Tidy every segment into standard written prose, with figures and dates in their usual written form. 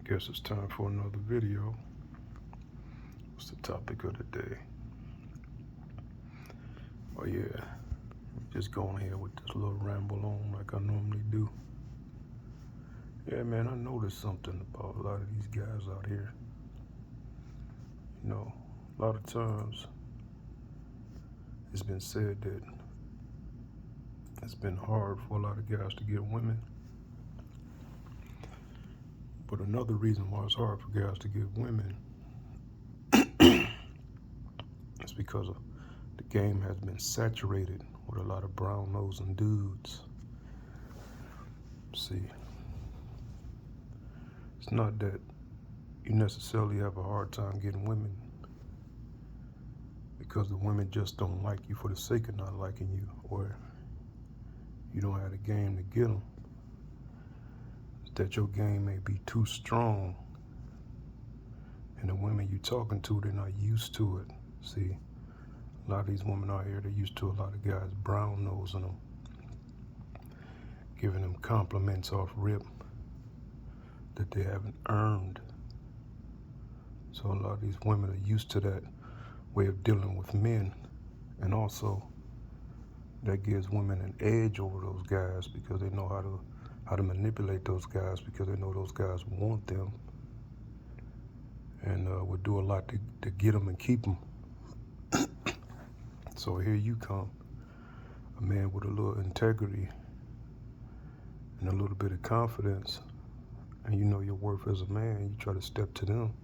Guess it's time for another video. What's the topic of the day? Oh yeah, just going here with this little ramble on like I normally do. Yeah, man, I noticed something about a lot of these guys out here. You know, a lot of times it's been said that it's been hard for a lot of guys to get women. But another reason why it's hard for guys to get women is because the game has been saturated with a lot of brown-nosing dudes. See, it's not that you necessarily have a hard time getting women because the women just don't like you for the sake of not liking you, or you don't have the game to get them. It's that your game may be too strong, and the women you talking to, they're not used to it. See, a lot of these women out here, they're used to a lot of guys brown-nosing them, giving them compliments off rip that they haven't earned. So a lot of these women are used to that way of dealing with men, and also that gives women an edge over those guys because they know how to manipulate those guys, because they know those guys want them and would do a lot to get them and keep them. So here you come, a man with a little integrity and a little bit of confidence, and you know your worth as a man. You try to step to them,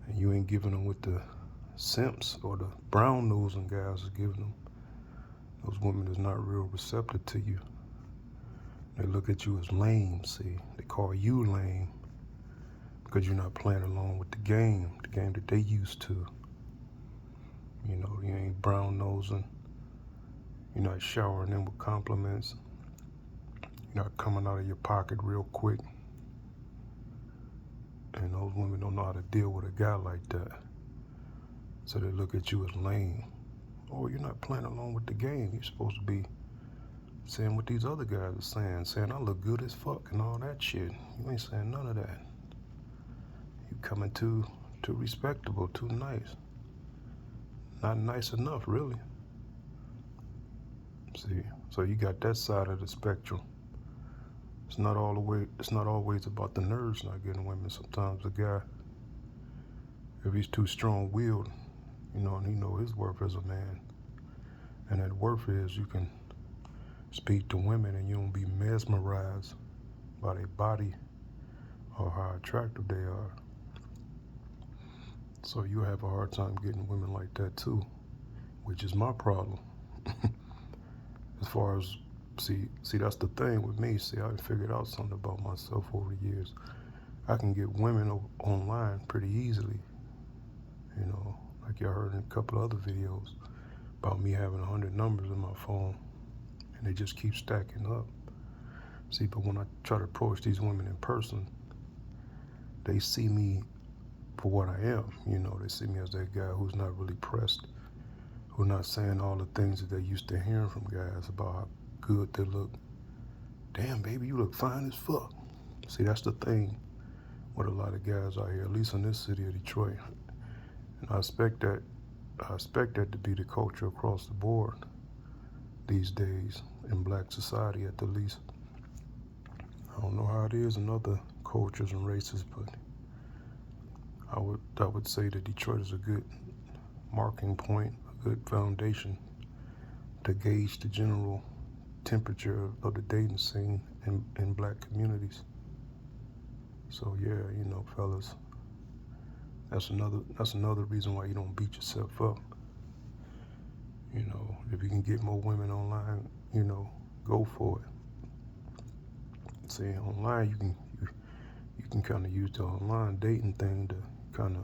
and you ain't giving them what the simps or the brown-nosing guys is giving them. Those women is not real receptive to you. They look at you as lame. See, they call you lame because you're not playing along with the game that they used to. You know, you ain't brown-nosing. You're not showering them with compliments. You're not coming out of your pocket real quick. And those women don't know how to deal with a guy like that. So they look at you as lame. Oh, you're not playing along with the game. You're supposed to be saying what these other guys are saying I look good as fuck and all that shit. You ain't saying none of that. You coming too respectable, too nice. Not nice enough, really. See, so you got that side of the spectrum. It's not always about the nerves not getting women. Sometimes a guy, if he's too strong-willed, you know, and he know his worth as a man, and that worth is you can speak to women and you don't be mesmerized by their body or how attractive they are. So you have a hard time getting women like that too, which is my problem. As far as, see, that's the thing with me. See, I figured out something about myself over the years. I can get women online pretty easily. You know, like y'all heard in a couple of other videos about me having 100 numbers in my phone, and they just keep stacking up. See, but when I try to approach these women in person, they see me for what I am. You know, they see me as that guy who's not really pressed, who's not saying all the things that they're used to hearing from guys about how good they look. Damn, baby, you look fine as fuck. See, that's the thing with a lot of guys out here, at least in this city of Detroit. And I expect that to be the culture across the board these days in black society, at the least. I don't know how it is in other cultures and races, but I would say that Detroit is a good marking point, a good foundation to gauge the general temperature of the dating scene in black communities. So yeah, you know, fellas, that's another reason why you don't beat yourself up. You know, if you can get more women online, you know, go for it. See, online you can kind of use the online dating thing to kind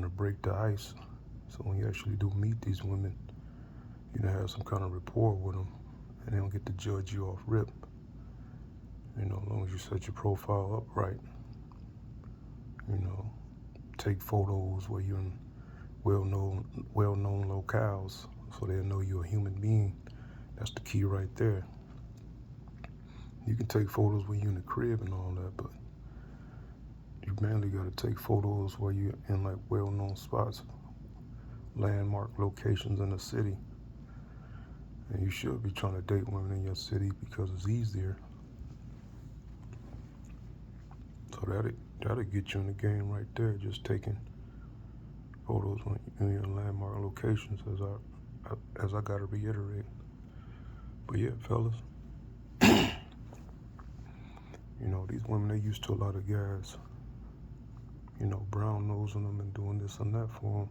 of break the ice. So when you actually do meet these women, you know, have some kind of rapport with them, and they don't get to judge you off rip. You know, as long as you set your profile up right, you know, take photos where you're in well-known locales so they'll know you're a human being. That's the key right there. You can take photos when you're in the crib and all that, but you mainly got to take photos where you're in like well-known spots, landmark locations in the city. And you should be trying to date women in your city because it's easier. So that'll get you in the game right there, just taking photos when you're in landmark locations, as I gotta reiterate. But yeah, fellas, these women, they used to a lot of guys, brown nosing them and doing this and that for them.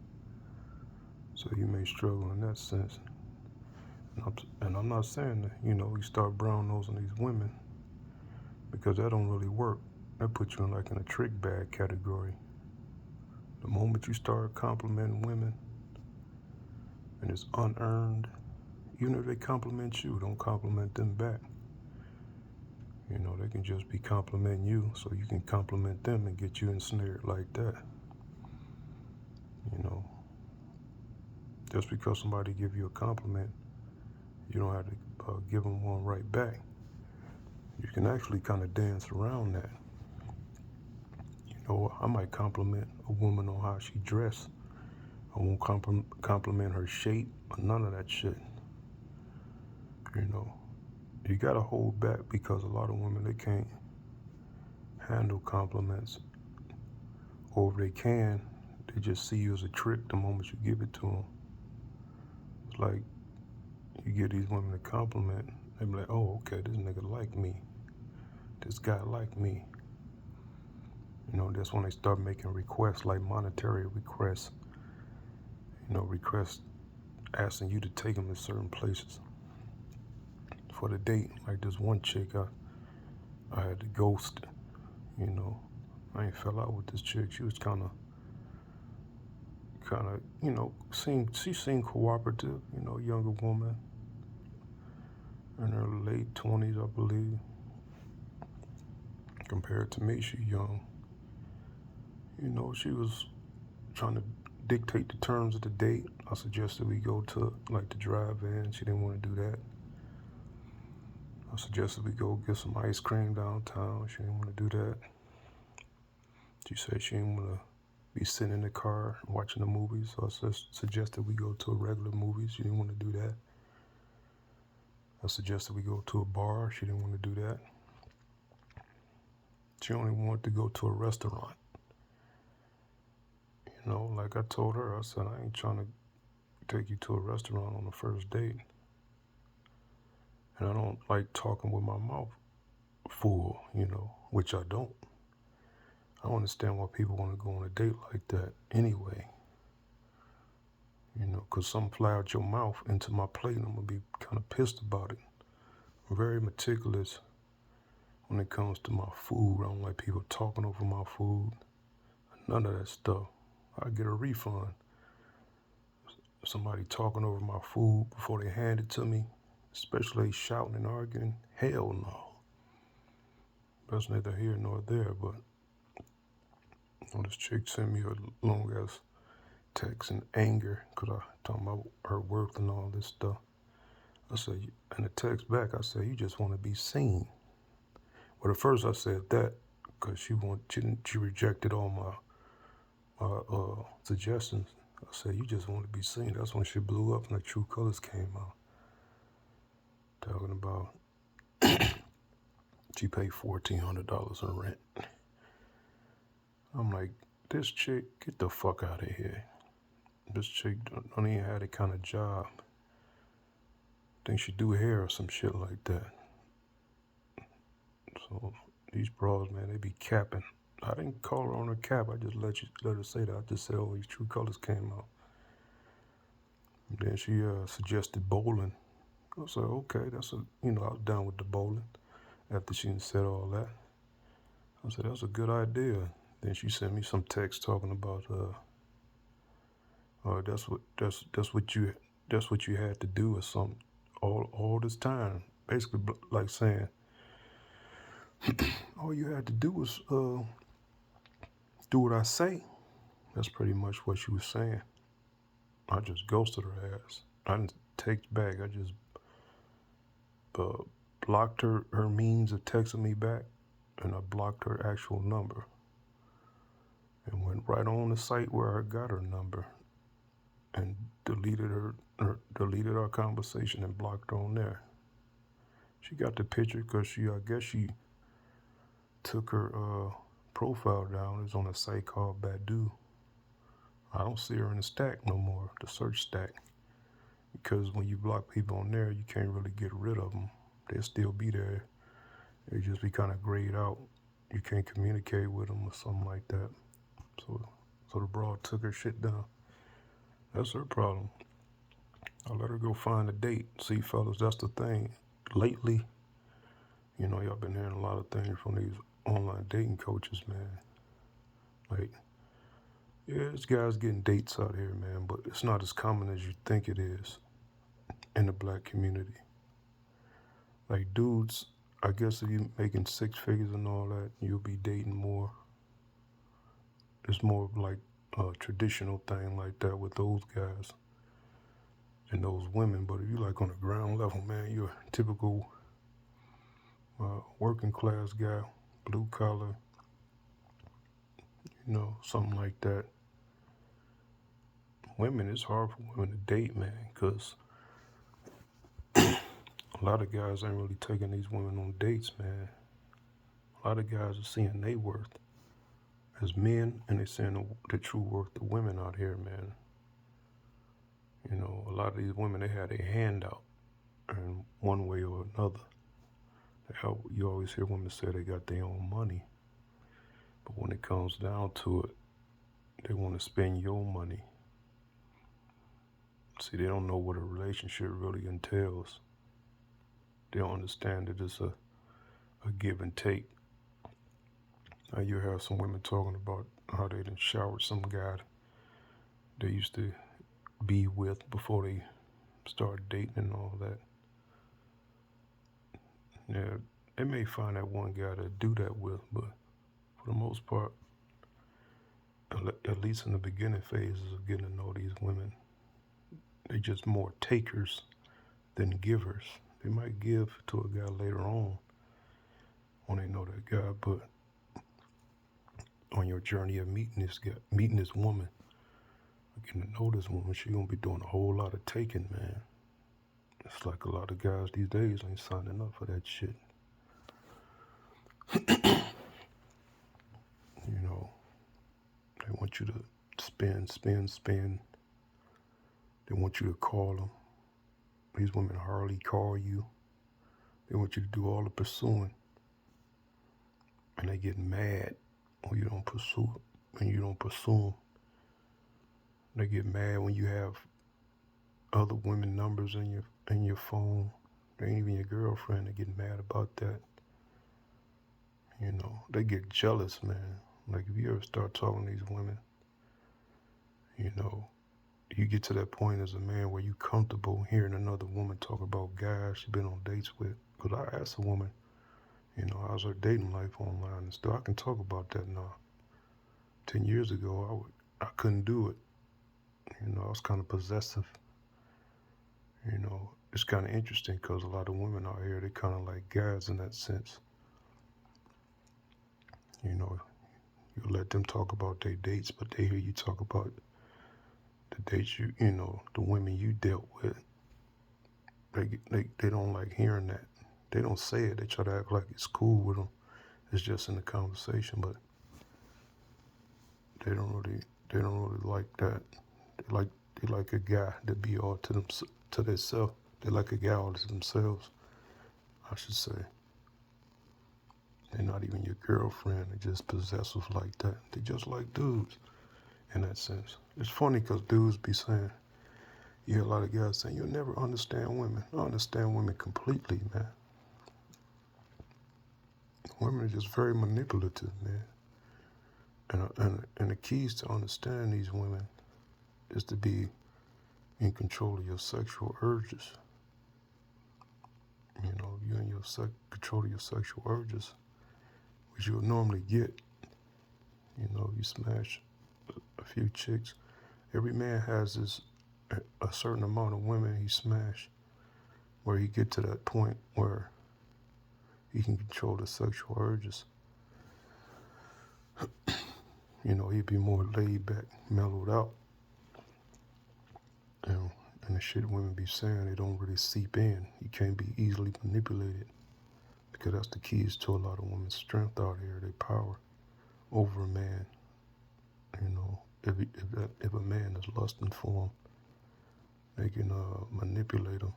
So you may struggle in that sense. And I'm not saying that, you start brown nosing these women, because that don't really work. That puts you in a trick bag category. The moment you start complimenting women and it's unearned, even if they compliment you, don't compliment them back. They can just be complimenting you so you can compliment them and get you ensnared like that. Just because somebody give you a compliment, you don't have to give them one right back. You can actually kind of dance around that. I might compliment a woman on how she dressed. I won't compliment her shape or none of that shit. You gotta hold back, because a lot of women, they can't handle compliments. Or if they can, they just see you as a trick the moment you give it to them. It's like you give these women a compliment, they be like, oh, okay, this nigga like me. This guy like me. That's when they start making requests, like monetary requests. Requests asking you to take them to certain places for the date. Like this one chick, I had to ghost. I ain't fell out with this chick. She was kind of, she seemed cooperative. Younger woman in her late 20s, I believe. Compared to me, she young. She was trying to dictate the terms of the date. I suggested we go to the drive-in. She didn't want to do that. I suggested we go get some ice cream downtown. She didn't want to do that. She said she didn't want to be sitting in the car watching the movies. So I suggested we go to a regular movie. She didn't want to do that. I suggested we go to a bar. She didn't want to do that. She only wanted to go to a restaurant. Like I told her, I said, I ain't trying to take you to a restaurant on the first date. And I don't like talking with my mouth full, which I don't. I don't understand why people want to go on a date like that anyway. Because something fly out your mouth into my plate and I'm going to be kind of pissed about it. I'm very meticulous when it comes to my food. I don't like people talking over my food. None of that stuff. I get a refund. Somebody talking over my food before they hand it to me, especially shouting and arguing, hell no. That's neither here nor there, but this chick sent me a long ass text in anger because I talking about her worth and all this stuff. I said, and the text back, I said, you just want to be seen. Well, at first I said that because she rejected all my suggestions. I said, you just want to be seen. That's when she blew up and the true colors came out. Talking about she paid $1,400 in rent. I'm like, this chick, get the fuck out of here. This chick don't even have that kind of job. Think she do hair or some shit like that. So these bras, man, they be capping. I didn't call her on her cap. I just let her say that. I just said, oh, these true colors came out. And then she suggested bowling. I said, okay, I was down with the bowling. After she said all that, I said, that's a good idea. Then she sent me some text talking about, that's what you had to do or something all this time. Basically, like saying, all you had to do was do what I say. That's pretty much what she was saying. I just ghosted her ass. I didn't text back. I just blocked her means of texting me back, and I blocked her actual number, and went right on the site where I got her number, and deleted our conversation and blocked her on there. She got the picture because I guess she took her profile down. It's on a site called Badu. I don't see her in the stack no more, the search stack, because when you block people on there, you can't really get rid of them. They'll still be there. They just be kind of grayed out. You can't communicate with them or something like that. So the broad took her shit down. That's her problem. I let her go find a date. See, fellas, that's the thing. Lately, y'all been hearing a lot of things from these online dating coaches, man. Like, yeah, this guy's getting dates out here, man, but it's not as common as you think it is in the black community. Like, dudes, I guess if you're making six figures and all that, you'll be dating more. It's more of like a traditional thing like that with those guys and those women. But if you like on the ground level, man, you're a typical working class guy, blue collar, something like that. Women, it's hard for women to date, man, because a lot of guys ain't really taking these women on dates, man. A lot of guys are seeing their worth as men, and they're seeing the true worth of women out here, man. A lot of these women, they had a hand out in one way or another. You always hear women say they got their own money, but when it comes down to it, they want to spend your money. See, they don't know what a relationship really entails. They don't understand that it's a give and take. Now you have some women talking about how they done showered some guy they used to be with before they started dating and all that. Yeah, they may find that one guy to do that with, but for the most part, at least in the beginning phases of getting to know these women, they're just more takers than givers. They might give to a guy later on when they know that guy, but on your journey of meeting this woman, getting to know this woman, she's gonna be doing a whole lot of taking, man. It's like a lot of guys these days ain't signing up for that shit. They want you to spend. They want you to call them. These women hardly call you. They want you to do all the pursuing. And they get mad when you don't pursue them. They get mad when you have other women numbers in your phone. They ain't even your girlfriend. They get mad about that. They get jealous, man. Like if you ever start talking to these women, you get to that point as a man where you comfortable hearing another woman talk about guys she's been on dates with. Because I asked a woman, how's her dating life online and stuff. I can talk about that now. 10 years ago, I couldn't do it. I was kind of possessive. It's kind of interesting because a lot of women out here, they kind of like guys in that sense. You let them talk about their dates, but they hear you talk about the dates the women you dealt with. They don't like hearing that. They don't say it. They try to act like it's cool with them. It's just in the conversation, but they don't really like that. They like a guy to be all to themselves. They like a guy all to themselves, I should say. They're not even your girlfriend. They're just possessive like that. They just like dudes in that sense. It's funny because dudes be saying, you hear a lot of guys saying, you'll never understand women. I understand women completely, man. Women are just very manipulative, man. And the keys to understand these women is to be in control of your sexual urges. If you're in control of your sexual urges, which you'll normally get, you smash a few chicks. Every man has a certain amount of women he smashed, where he get to that point where He can control the sexual urges. You know, he'd be more laid back, mellowed out. And the shit women be saying, they don't really seep in. You can't be easily manipulated, because that's the keys to a lot of women's strength out here, their power over a man. You know, if a man is lusting for them, they can manipulate them.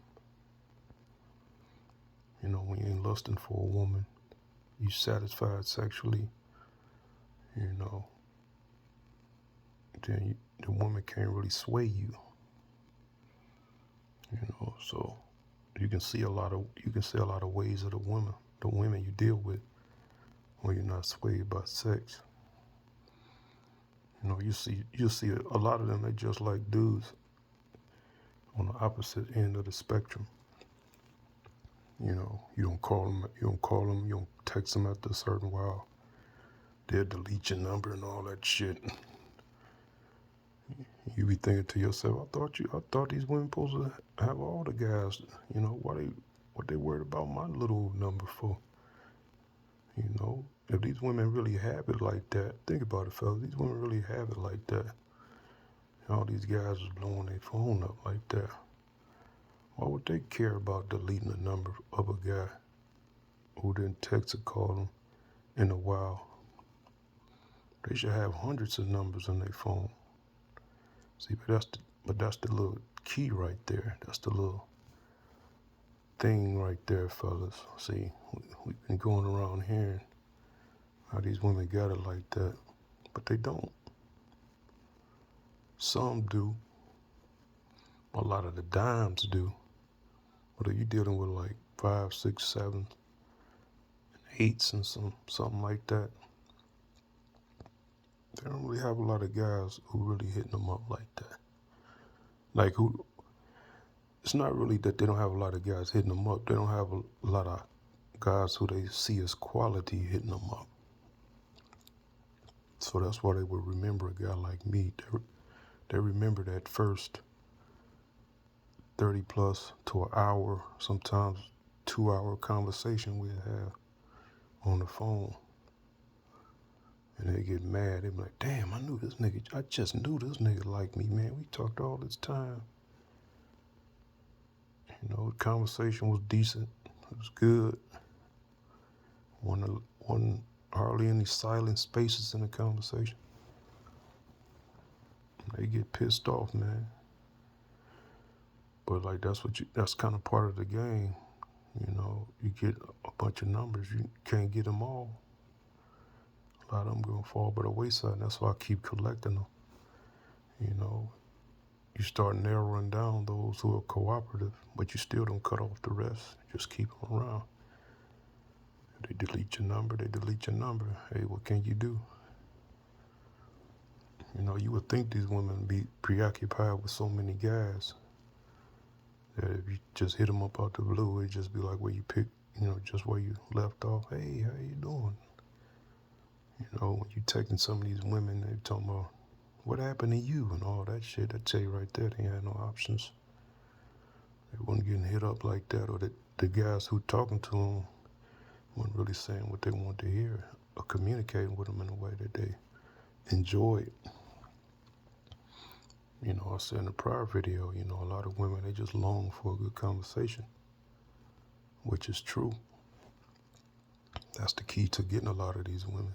You know, when you ain't lusting for a woman, you satisfied sexually, you know, then the woman can't really sway you. You know, so you can see a lot of ways of the women you deal with when you're not swayed by sex. You know, you see a lot of them. They just like dudes on the opposite end of the spectrum. You know, you don't call them, you don't text them after a certain while. They'll delete your number and all that shit. You be thinking to yourself, I thought these women supposed to have all the guys. You know, what they worried about my little number for? You know, if these women really have it like that, think about it, fellas. These women really have it like that. And all these guys is blowing their phone up like that. Why would they care about deleting the number of a guy who didn't text or call them in a while? They should have hundreds of numbers on their phone. See, but that's the little key right there. That's the little thing right there, fellas. See, we've been going around hearing how these women got it like that, but they don't. Some do. A lot of the dimes do. But if you're dealing with like 5, 6, 7, 8s and something like that, they don't really have a lot of guys who really hitting them up like that. Like who? It's not really that they don't have a lot of guys hitting them up. They don't have a lot of guys who they see as quality hitting them up. So that's why they would remember a guy like me. They remember that first 30 plus to an hour, sometimes 2-hour conversation we'd have on the phone. And they get mad. They be like, damn, I just knew this nigga liked me, man. We talked all this time. You know, the conversation was decent. It was good. Wasn't hardly any silent spaces in the conversation. They get pissed off, man. But like that's kind of part of the game. You know, you get a bunch of numbers, you can't get them all. A lot of them gonna fall by the wayside. And that's why I keep collecting them. You know, you start narrowing down those who are cooperative, but you still don't cut off the rest. Just keep them around. If they delete your number, they delete your number. Hey, what can you do? You know, you would think these women be preoccupied with so many guys that if you just hit them up out the blue, it'd just be like where you pick, you know, just where you left off. Hey, how you doing? You know, when you taking some of these women, they talking about what happened to you and all that shit. I tell you right there, they had no options. They wasn't getting hit up like that, or the guys who talking to them weren't really saying what they wanted to hear or communicating with them in a way that they enjoyed. You know, I said in the prior video, you know, a lot of women, they just long for a good conversation, which is true. That's the key to getting a lot of these women.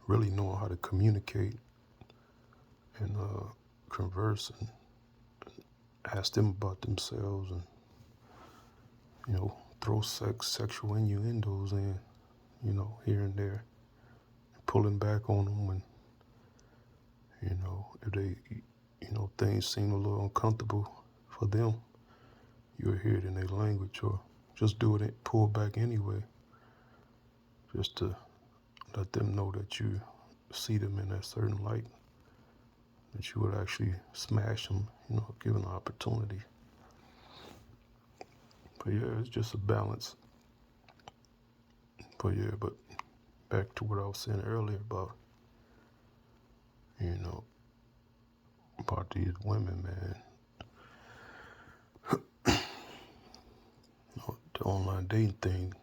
Really knowing how to communicate and converse and ask them about themselves and, you know, throw sexual innuendos in, you know, here and there, pulling back on them when, you know, if they, you know, things seem a little uncomfortable for them, you'll hear it in their language, or just do it, pull back anyway, just to let them know that you see them in that certain light, that you would actually smash them, you know, given the opportunity. But yeah, it's just a balance. But yeah, but back to what I was saying earlier about, you know, about these women, man. You know, the online dating thing,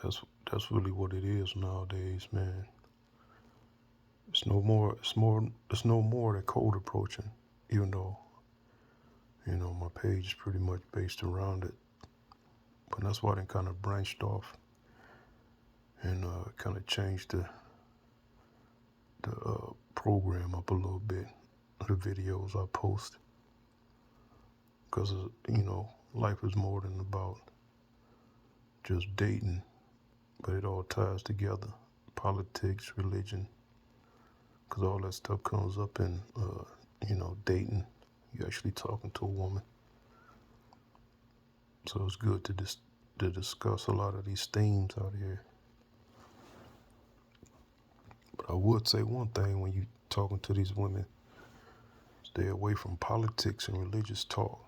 That's really what it is nowadays, man. It's no more that code approaching, even though, my page is pretty much based around it. But that's why I kind of branched off and kind of changed the program up a little bit, the videos I post, because life is more than about just dating, but it all ties together: politics, religion, because all that stuff comes up in dating. You actually talking to a woman, so it's good to discuss a lot of these themes out here. But I would say one thing: when you talking to these women, stay away from politics and religious talk.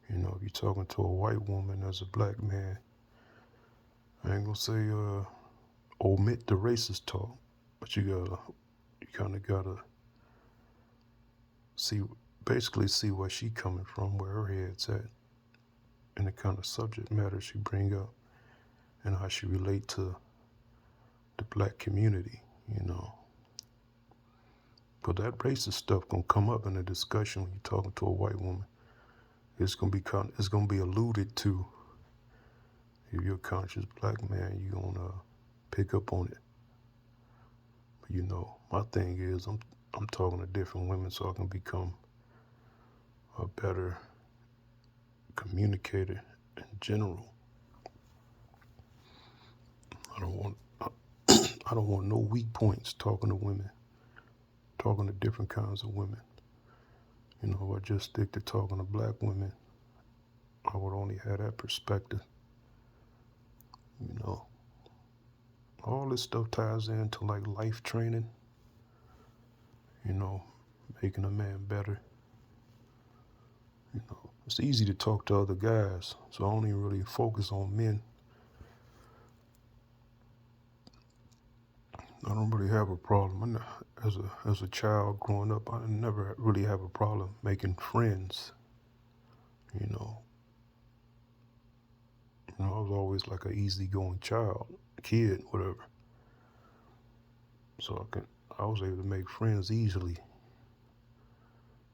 If you're talking to a white woman as a black man, I ain't gonna say omit the racist talk, but you kind of gotta basically see where she coming from, where her head's at, and the kind of subject matter she bring up, and how she relate to the black community. But that racist stuff gonna come up in a discussion when you're talking to a white woman. It's gonna be alluded to. If you're a conscious black man, you're gonna pick up on it. But my thing is, I'm talking to different women so I can become a better communicator in general. I don't want no weak points talking to women, talking to different kinds of women. If I just stick to talking to black women, I would only have that perspective. All this stuff ties into like life training, making a man better. It's easy to talk to other guys, so I don't even really focus on men. I don't really have a problem. As a child growing up, I never really have a problem making friends. I was always like an easygoing kid, whatever. So I was able to make friends easily.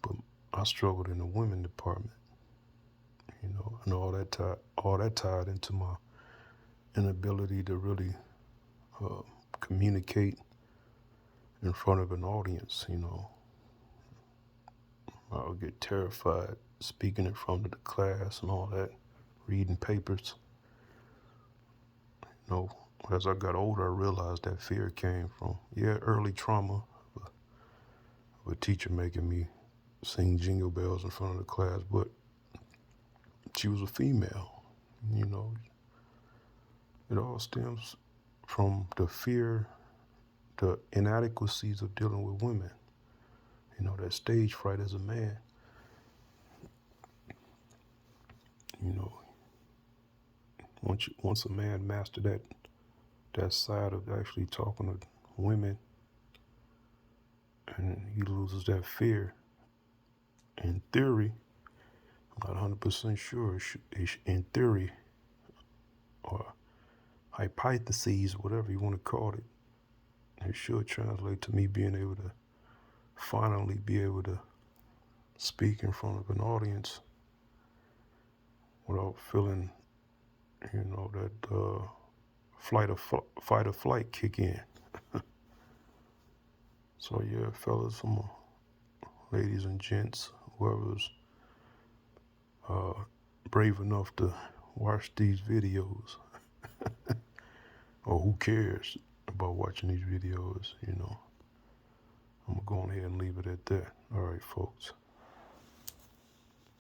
But I struggled in the women department, and all that tied into my inability to really communicate in front of an audience. I would get terrified speaking in front of the class and all that, reading papers. As I got older, I realized that fear came from, early trauma of a teacher making me sing Jingle Bells in front of the class, but she was a female. It all stems from the fear, the inadequacies of dealing with women. That stage fright as a man. Once a man mastered that side of actually talking to women, and he loses that fear, in theory, I'm not 100% sure, in theory, or hypotheses, whatever you want to call it, it should translate to me being able to finally be able to speak in front of an audience without feeling, that fight or flight kick in. So fellas, ladies and gents, whoever's brave enough to watch these videos, or who cares about watching these videos, I'm gonna go on ahead and leave it at that. All right, folks.